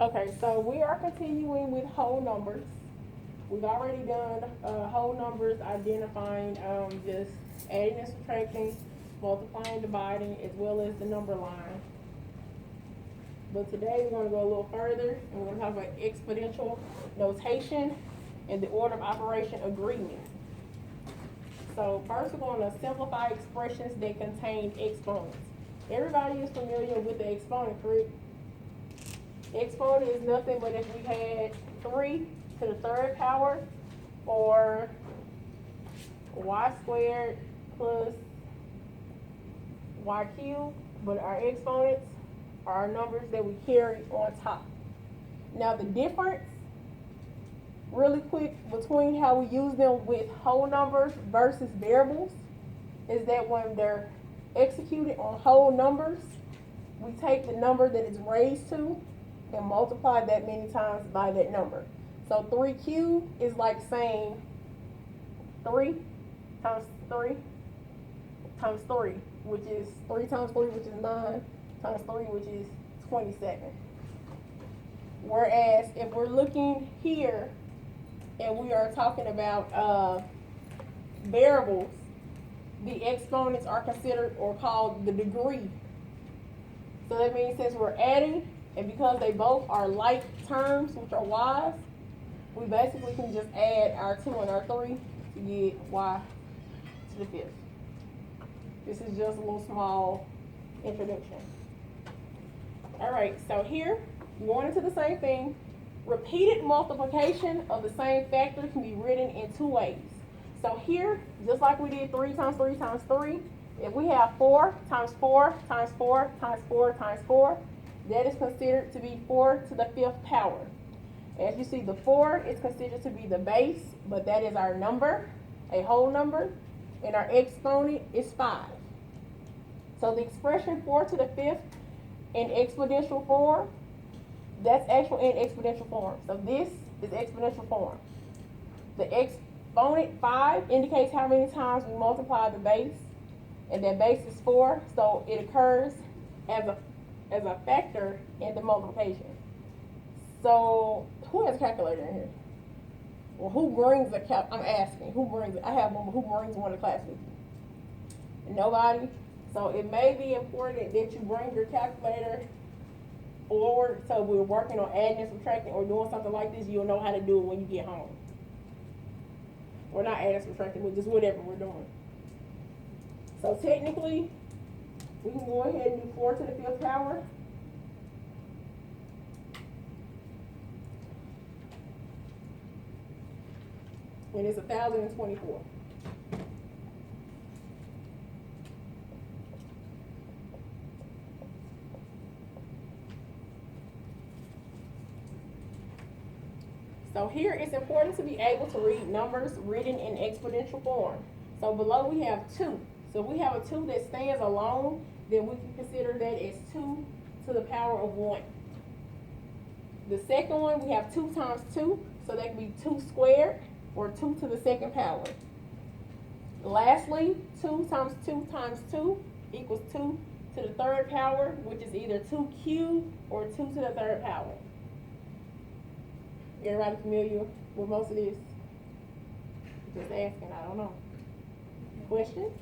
Okay, so we are continuing with whole numbers. We've already done whole numbers, identifying just adding and subtracting, multiplying, dividing, as well as the number line. But today we're going to go a little further, and we're going to talk about exponential notation and the order of operation agreement. So first we're going to simplify expressions that contain exponents. Everybody is familiar with the exponent, correct? Exponent is nothing but if we had 3 to the third power, or y squared plus y cubed, but our exponents are our numbers that we carry on top. Now the difference, really quick, between how we use them with whole numbers versus variables is that when they're executed on whole numbers, we take the number that it's raised to and multiply that many times by that number. So 3 cubed is like saying 3 times 3 times 3, which is 3 times 3, which is 9, times 3, which is 27. Whereas if we're looking here and we are talking about variables, the exponents are considered or called the degree. So that means since we're adding, and because they both are like terms, which are y's, we basically can just add our 2 and our 3 to get y to the 5th. This is just a little small introduction. All right, so here, going into the same thing, repeated multiplication of the same factor can be written in 2 ways. So here, just like we did 3 times 3 times 3, if we have 4 times 4 times 4 times 4 times 4, that is considered to be 4 to the 5th power. As you see, the 4 is considered to be the base, but that is our number, a whole number, and our exponent is 5. So the expression 4 to the 5th in exponential form, that's actual in exponential form. So this is exponential form. The exponent 5 indicates how many times we multiply the base, and that base is 4, so it occurs as a factor in the multiplication. So who has a calculator in here? Well, who brings a I'm asking, who brings it? I have one, but who brings one to class with you? Nobody? So it may be important that you bring your calculator forward, so we're working on adding and subtracting or doing something like this, you'll know how to do it when you get home. Or not adding and subtracting, but just whatever we're doing. So technically, we can go ahead and do 4 to the 5th power. And it's 1,024. So here it's important to be able to read numbers written in exponential form. So below we have 2. So if we have a 2 that stands alone, then we can consider that as 2 to the power of 1. The second one, we have 2 times 2, so that can be 2 squared, or 2 to the 2nd power. Lastly, 2 times 2 times 2 equals 2 to the 3rd power, which is either 2 cubed or 2 to the 3rd power. Everybody familiar with most of this? Just asking, I don't know. Questions?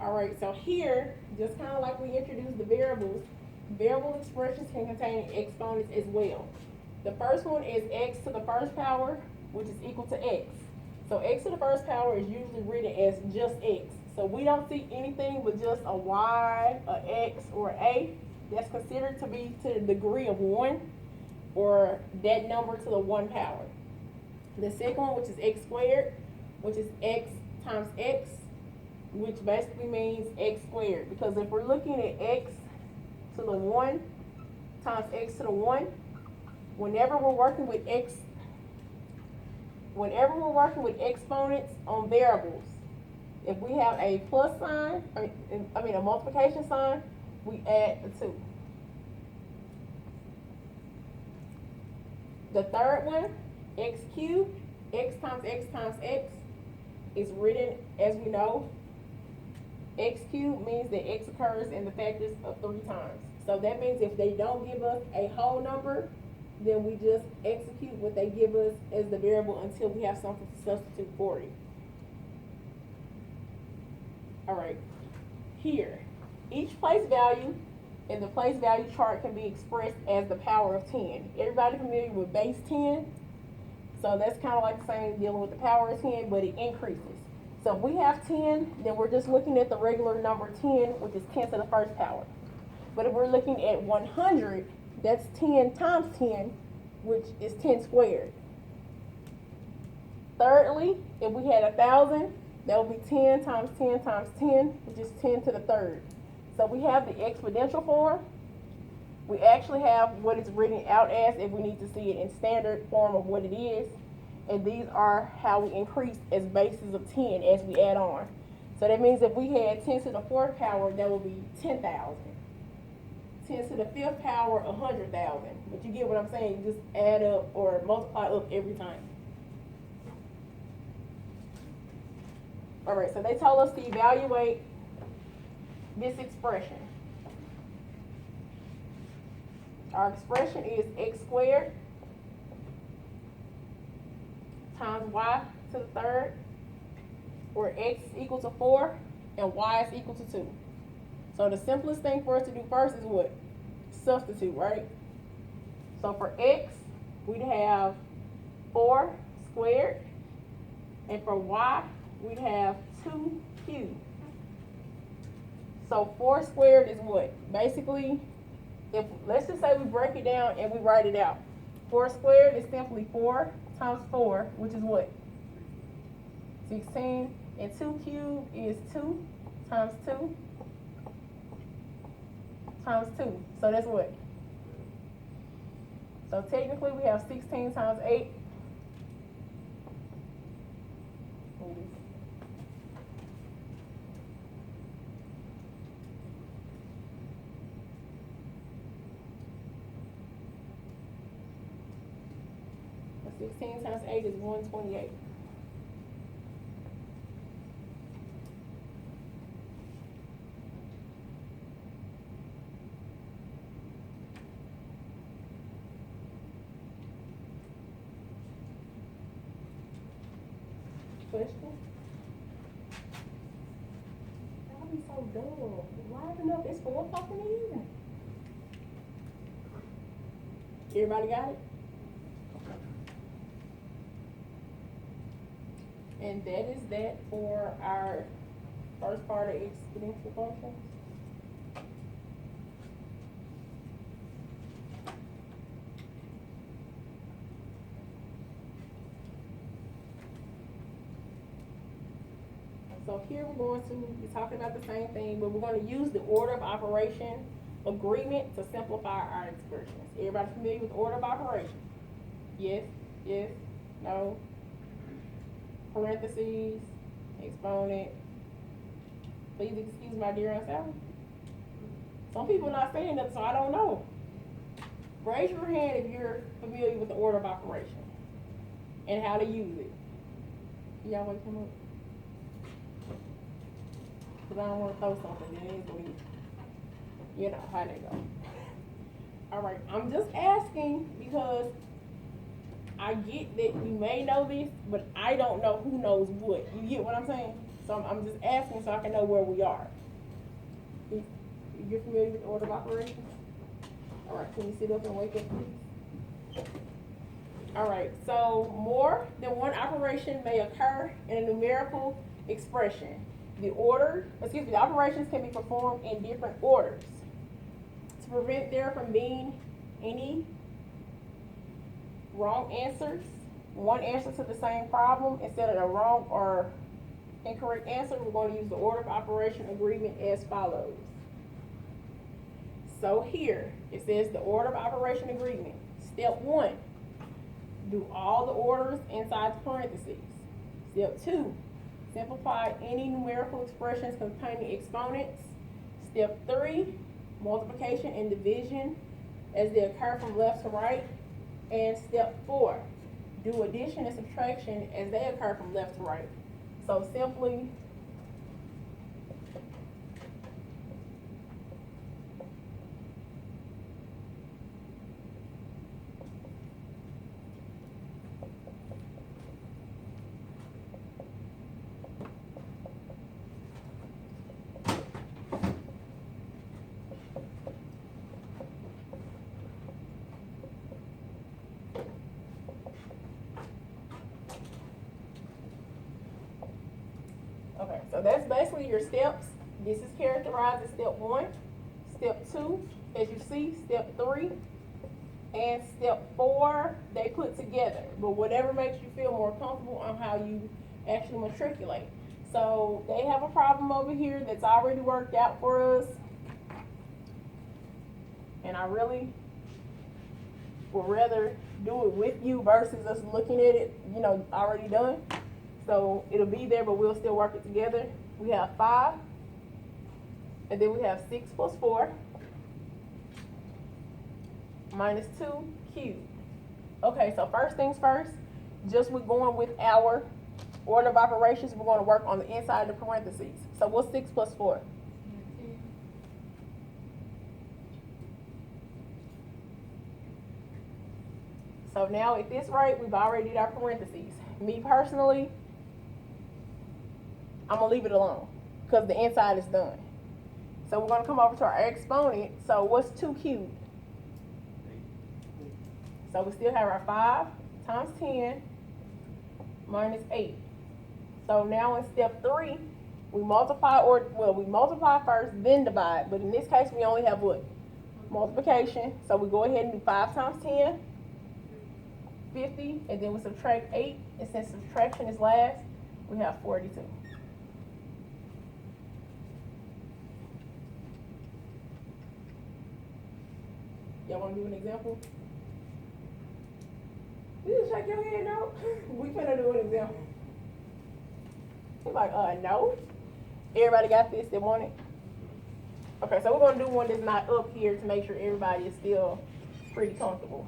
All right, so here, just kind of like we introduced the variables, variable expressions can contain exponents as well. The first one is x to the 1st power, which is equal to x. So x to the 1st power is usually written as just x. So we don't see anything but just a y, a x, or a. That's considered to be to the degree of 1, or that number to the 1 power. The second one, which is x squared, which is x times x, which basically means x squared. Because if we're looking at x to the 1 times x to the 1, whenever we're working with exponents on variables, if we have a plus sign, a multiplication sign, we add the 2. The third one, x cubed, x times x times x, is written, as we know, X cubed means that X occurs in the factors of 3 times. So that means if they don't give us a whole number, then we just execute what they give us as the variable until we have something to substitute for it. Alright, here, each place value in the place value chart can be expressed as the power of 10. Everybody familiar with base 10? So that's kind of like the same dealing with the power of 10, but it increases. So if we have 10, then we're just looking at the regular number 10, which is 10 to the first power. But if we're looking at 100, that's 10 times 10, which is 10 squared. Thirdly, if we had 1,000, that would be 10 times 10 times 10, which is 10 to the third. So we have the exponential form. We actually have what it's written out as if we need to see it in standard form of what it is. And these are how we increase as bases of 10 as we add on. So that means if we had 10 to the fourth power, that would be 10,000. 10 to the fifth power, 100,000. But you get what I'm saying? You just add up or multiply up every time. Alright, so they told us to evaluate this expression. Our expression is x squared times y to the third, where x is equal to 4 and y is equal to 2. So the simplest thing for us to do first is what? Substitute, right? So for x, we'd have 4 squared, and for y, we'd have 2 cubed. So 4 squared is what? Basically, if let's just say we break it down and we write it out. 4 squared is simply 4 times 4, which is what? 16. And 2 cubed is 2 times 2 times 2. So that's what? So technically we have 16 times 8. So 16 times 8 is 128. Question? I'll be so dumb. Live enough, it's 4 o'clock in the evening. Everybody got it? And that is that for our first part of exponential functions. So here we're going to be talking about the same thing, but we're going to use the order of operation agreement to simplify our expressions. Everybody familiar with order of operation? Yes, yes, no. Parentheses, exponent. Please excuse my dear unself. Some people are not saying that, so I don't know. Raise your hand if you're familiar with the order of operation and how to use it. Y'all want to come up? Because I don't want to throw something in it. You know how they go. Alright, I'm just asking because I get that you may know this, but I don't know who knows what. You get what I'm saying? So I'm just asking so I can know where we are. If you're familiar with the order of operations? Alright, can you sit up and wake up, please? Alright, so more than one operation may occur in a numerical expression. The operations can be performed in different orders. To prevent there from being any wrong answers, one answer to the same problem instead of a wrong or incorrect answer, we're going to use the order of operation agreement as follows. So here, it says the order of operation agreement. Step 1, do all the orders inside the parentheses. Step 2, simplify any numerical expressions containing exponents. Step 3, multiplication and division as they occur from left to right. And step 4, do addition and subtraction as they occur from left to right. So simply lastly, your steps. This is characterized as step 1, step 2, as you see, step 3, and step 4, they put together. But whatever makes you feel more comfortable on how you actually matriculate. So they have a problem over here that's already worked out for us. And I really would rather do it with you versus us looking at it, already done. So it'll be there, but we'll still work it together. We have 5, and then we have 6 plus 4 minus 2 cubed. Okay, so first things first, just we're going with our order of operations, we're going to work on the inside of the parentheses. So what's 6 plus 4? So now at this rate, we've already did our parentheses. Me personally, I'm going to leave it alone because the inside is done. So we're going to come over to our exponent. So what's 2 cubed? So we still have our 5 times 10 minus 8. So now in step 3, we multiply first, then divide. But in this case, we only have what? Multiplication. So we go ahead and do 5 times 10, 50, and then we subtract 8. And since subtraction is last, we have 42. Y'all want to do an example? You just shake your head, no? We finna do an example. He's like, no. Everybody got this that want it? Okay, so we're gonna do one that's not up here to make sure everybody is still pretty comfortable.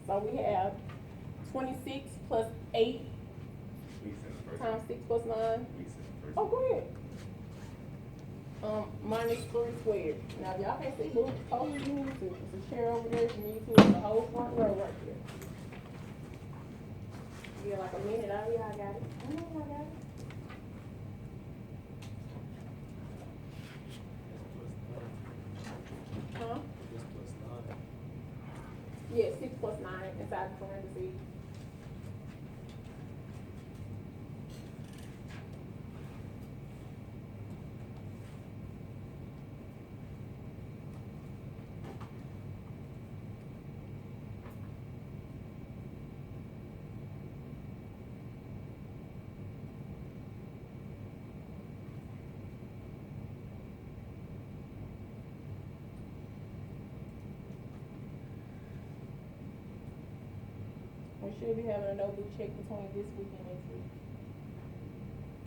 So we have 26 plus 8 times 6 plus 9. Oh, go ahead. Minus 3 squared. Now, if y'all can't see, move over if you need to. There's a chair over there if you need to. It's the whole front row right there. You get like a minute. Oh, yeah, I got it. I got it. Huh? Yeah, 6 plus 9 inside the parentheses. We should be having a notebook check between this week and next week.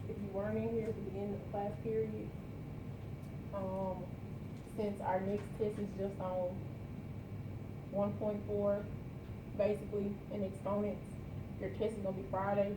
If you weren't in here at the beginning of the class period, since our next test is just on 1.4, basically in exponents, your test is gonna be Friday.